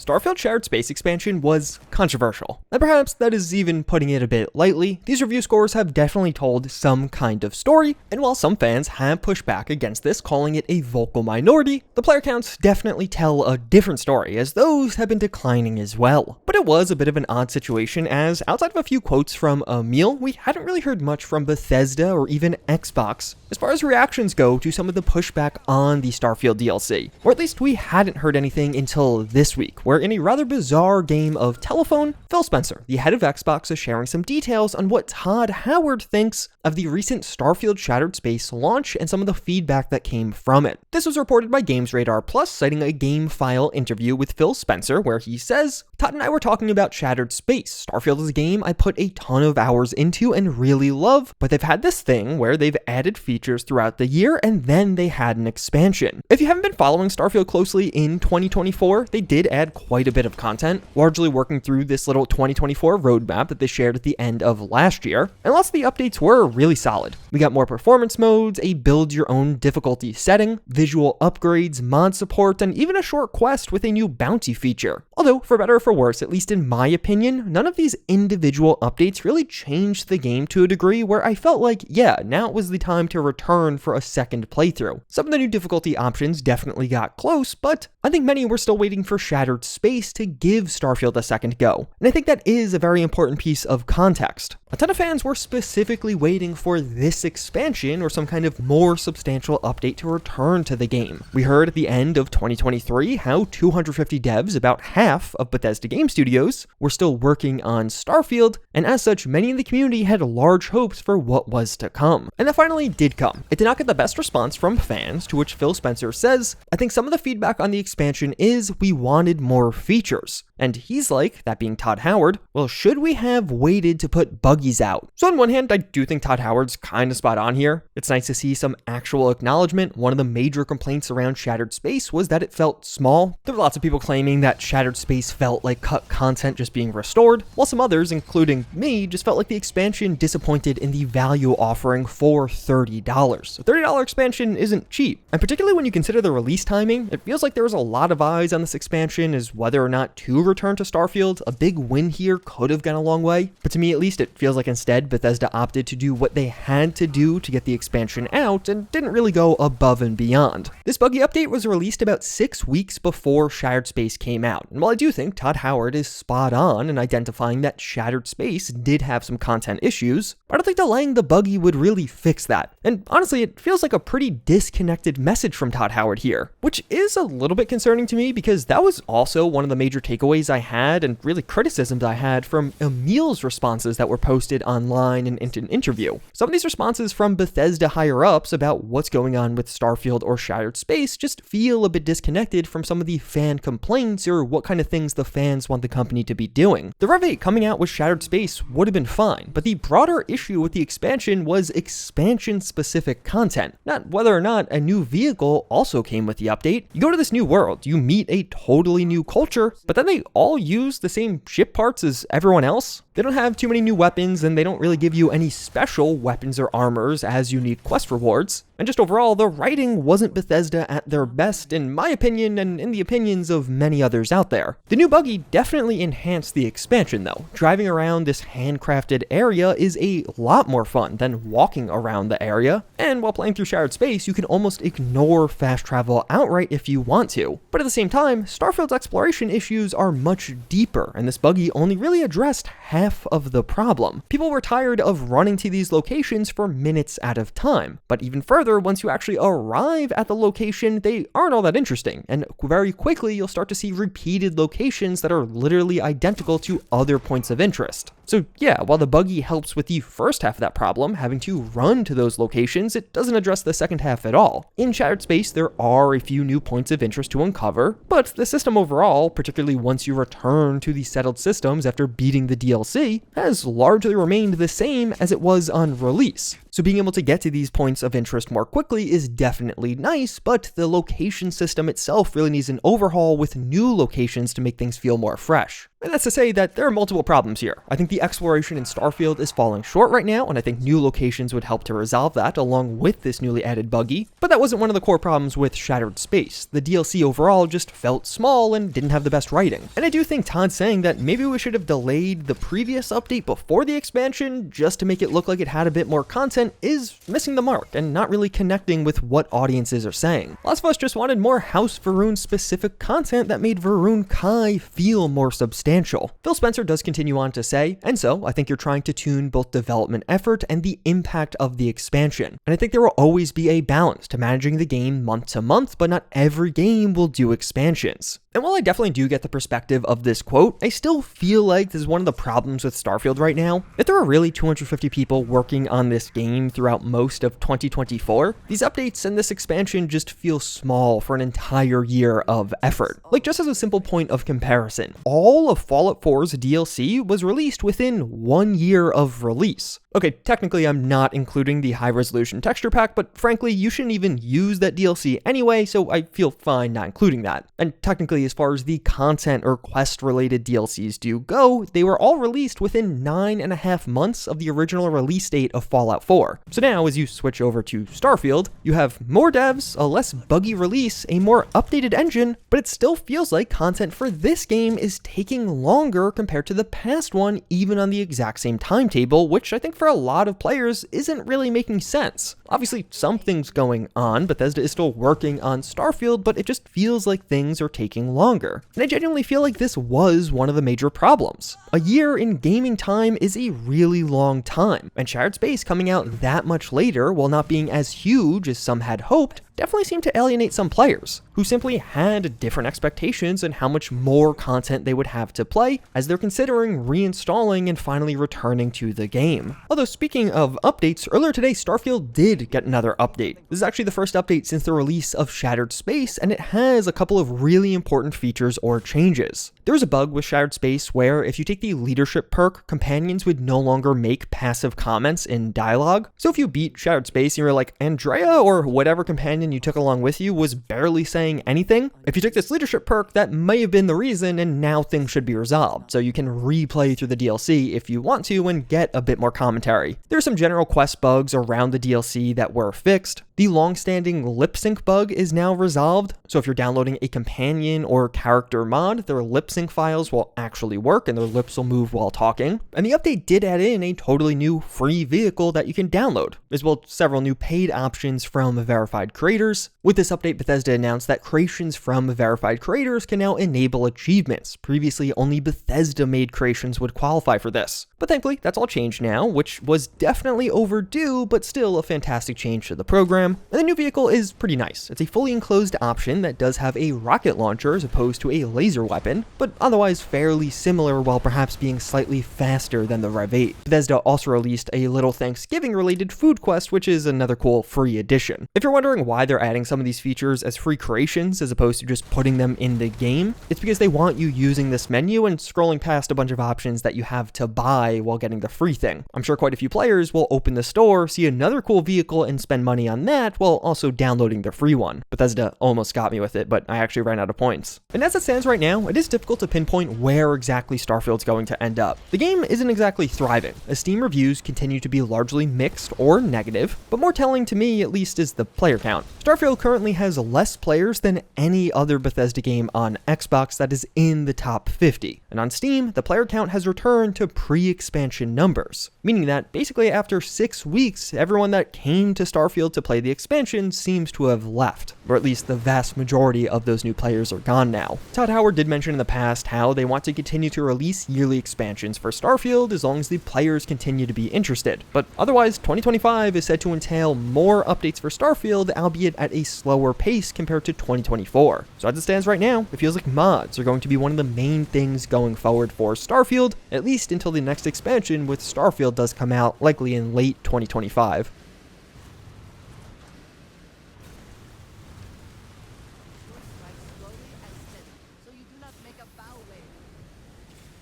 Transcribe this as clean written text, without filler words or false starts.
Starfield Shared Space expansion was controversial. And perhaps that is even putting it a bit lightly. These review scores have definitely told some kind of story, and while some fans have pushed back against this, calling it a vocal minority, the player counts definitely tell a different story, as those have been declining as well. But it was a bit of an odd situation, as outside of a few quotes from Emil, we hadn't really heard much from Bethesda or even Xbox as far as reactions go to some of the pushback on the Starfield DLC. Or at least we hadn't heard anything until this week, where in a rather bizarre game of telephone, Phil Spencer, the head of Xbox, is sharing some details on what Todd Howard thinks of the recent Starfield Shattered Space launch and some of the feedback that came from it. This was reported by GamesRadar Plus, citing a game file interview with Phil Spencer, where he says, "Todd and I were talking about Shattered Space. Starfield is a game I put a ton of hours into and really love, but they've had this thing where they've added features throughout the year and then they had an expansion." If you haven't been following Starfield closely in 2024, they did add quite a bit of content, largely working through this little 2024 roadmap that they shared at the end of last year, and lots of the updates were really solid. We got more performance modes, a build your own difficulty setting, visual upgrades, mod support, and even a short quest with a new bounty feature. Although, for better or for worse, at least in my opinion, none of these individual updates really changed the game to a degree where I felt like, yeah, now was the time to return for a second playthrough. Some of the new difficulty options definitely got close, but I think many were still waiting for Shattered Space to give Starfield a second go. And I think that is a very important piece of context. A ton of fans were specifically waiting for this expansion or some kind of more substantial update to return to the game. We heard at the end of 2023 how 250 devs, about half of Bethesda game studios, were still working on Starfield, and as such, many in the community had large hopes for what was to come. And that finally did come. It did not get the best response from fans, to which Phil Spencer says, "I think some of the feedback on the expansion is we wanted more features." And he's like, that being Todd Howard, well, should we have waited to put buggies out? So on one hand, I do think Todd Howard's kind of spot on here. It's nice to see some actual acknowledgement. One of the major complaints around Shattered Space was that it felt small. There were lots of people claiming that Shattered Space felt like cut content just being restored, while some others, including me, just felt like the expansion disappointed in the value offering for $30. A $30 expansion isn't cheap, and particularly when you consider the release timing, it feels like there was a lot of eyes on this expansion as whether or not to return to Starfield. A big win here could have gone a long way, but to me at least, it feels like instead Bethesda opted to do what they had to do to get the expansion out and didn't really go above and beyond. This buggy update was released about 6 weeks before Shattered Space came out, and while I do think Todd Howard is spot on in identifying that Shattered Space did have some content issues, I don't think delaying the buggy would really fix that. And honestly, it feels like a pretty disconnected message from Todd Howard here, which is a little bit concerning to me because that was also one of the major takeaways I had and really criticisms I had from Emil's responses that were posted online and in an interview. Some of these responses from Bethesda higher-ups about what's going on with Starfield or Shattered Space just feel a bit disconnected from some of the fan complaints or what kind of things the fans want the company to be doing. The Rev 8 coming out with Shattered Space would have been fine, but the broader issue with the expansion was expansion-specific content, not whether or not a new vehicle also came with the update. You go to this new world, you meet a totally new culture, but then they all use the same ship parts as everyone else. They don't have too many new weapons, and they don't really give you any special weapons or armors as unique quest rewards. And just overall, the writing wasn't Bethesda at their best, in my opinion, and in the opinions of many others out there. The new buggy definitely enhanced the expansion, though. Driving around this handcrafted area is a lot more fun than walking around the area, and while playing through Shattered Space, you can almost ignore fast travel outright if you want to. But at the same time, Starfield's exploration issues are much deeper, and this buggy only really addressed half of the problem. People were tired of running to these locations for minutes at a time, but even further, once you actually arrive at the location, they aren't all that interesting, and very quickly you'll start to see repeated locations that are literally identical to other points of interest. So yeah, while the buggy helps with the first half of that problem, having to run to those locations, it doesn't address the second half at all. In Shattered Space, there are a few new points of interest to uncover, but the system overall, particularly once you return to the settled systems after beating the DLC, has largely remained the same as it was on release. So being able to get to these points of interest more quickly is definitely nice, but the location system itself really needs an overhaul with new locations to make things feel more fresh. And that's to say that there are multiple problems here. I think the exploration in Starfield is falling short right now, and I think new locations would help to resolve that along with this newly added buggy. But that wasn't one of the core problems with Shattered Space. The DLC overall just felt small and didn't have the best writing. And I do think Todd saying that maybe we should have delayed the previous update before the expansion just to make it look like it had a bit more content is missing the mark and not really connecting with what audiences are saying. Lots of us just wanted more House Va'ruun specific content that made Va'ruun Kai feel more substantial. Phil Spencer does continue on to say, and so I think you're trying to tune both development effort and the impact of the expansion. And I think there will always be a balance to managing the game month to month, but not every game will do expansions. And while I definitely do get the perspective of this quote, I still feel like this is one of the problems with Starfield right now. If there are really 250 people working on this game throughout most of 2024, these updates and this expansion just feel small for an entire year of effort. Like, just as a simple point of comparison, all of Fallout 4's DLC was released within 1 year of release. Okay, technically I'm not including the high-resolution texture pack, but frankly, you shouldn't even use that DLC anyway, so I feel fine not including that. And technically, as far as the content or quest-related DLCs do go, they were all released within 9.5 months of the original release date of Fallout 4. So now, as you switch over to Starfield, you have more devs, a less buggy release, a more updated engine, but it still feels like content for this game is taking longer compared to the past one, even on the exact same timetable, which I think for a lot of players isn't really making sense. Obviously, something's going on. Bethesda is still working on Starfield, but it just feels like things are taking longer. And I genuinely feel like this was one of the major problems. A year in gaming time is a really long time, and Shattered Space coming out that much later, while not being as huge as some had hoped, definitely seemed to alienate some players who simply had different expectations and how much more content they would have to play as they're considering reinstalling and finally returning to the game. Although speaking of updates, earlier today Starfield did get another update. This is actually the first update since the release of Shattered Space, and it has a couple of really important features or changes. There was a bug with Shattered Space where if you take the leadership perk, companions would no longer make passive comments in dialogue. So if you beat Shattered Space and you were like, Andrea or whatever companion you took along with you was barely saying anything, if you took this leadership perk, that may have been the reason, and now things should be resolved. So you can replay through the DLC if you want to and get a bit more commentary. There are some general quest bugs around the DLC that were fixed. The long-standing lip sync bug is now resolved, so if you're downloading a companion or character mod, their lip sync files will actually work and their lips will move while talking. And the update did add in a totally new free vehicle that you can download, as well as several new paid options from verified creators. With this update, Bethesda announced that creations from verified creators can now enable achievements. Previously, only Bethesda-made creations would qualify for this. But thankfully, that's all changed now, which was definitely overdue, but still a fantastic change to the program. And the new vehicle is pretty nice. It's a fully enclosed option that does have a rocket launcher as opposed to a laser weapon, but otherwise fairly similar while perhaps being slightly faster than the Rev 8. Bethesda also released a little Thanksgiving-related food quest, which is another cool free addition. If you're wondering why they're adding some of these features as free creations as opposed to just putting them in the game, it's because they want you using this menu and scrolling past a bunch of options that you have to buy while getting the free thing. I'm sure quite a few players will open the store, see another cool vehicle, and spend money on that while also downloading the free one. Bethesda almost got me with it, but I actually ran out of points. And as it stands right now, it is difficult to pinpoint where exactly Starfield's going to end up. The game isn't exactly thriving, as Steam reviews continue to be largely mixed or negative, but more telling to me at least is the player count. Starfield currently has less players than any other Bethesda game on Xbox that is in the top 50, and on Steam, the player count has returned to pre-expansion numbers, meaning that basically after 6 weeks, everyone that came to Starfield to play the expansion seems to have left, or at least the vast majority of those new players are gone now. Todd Howard did mention in the past how they want to continue to release yearly expansions for Starfield as long as the players continue to be interested, but otherwise 2025 is said to entail more updates for Starfield, albeit at a slower pace compared to 2024. So as it stands right now, it feels like mods are going to be one of the main things going forward for Starfield, at least until the next expansion with Starfield does come out, likely in late 2025.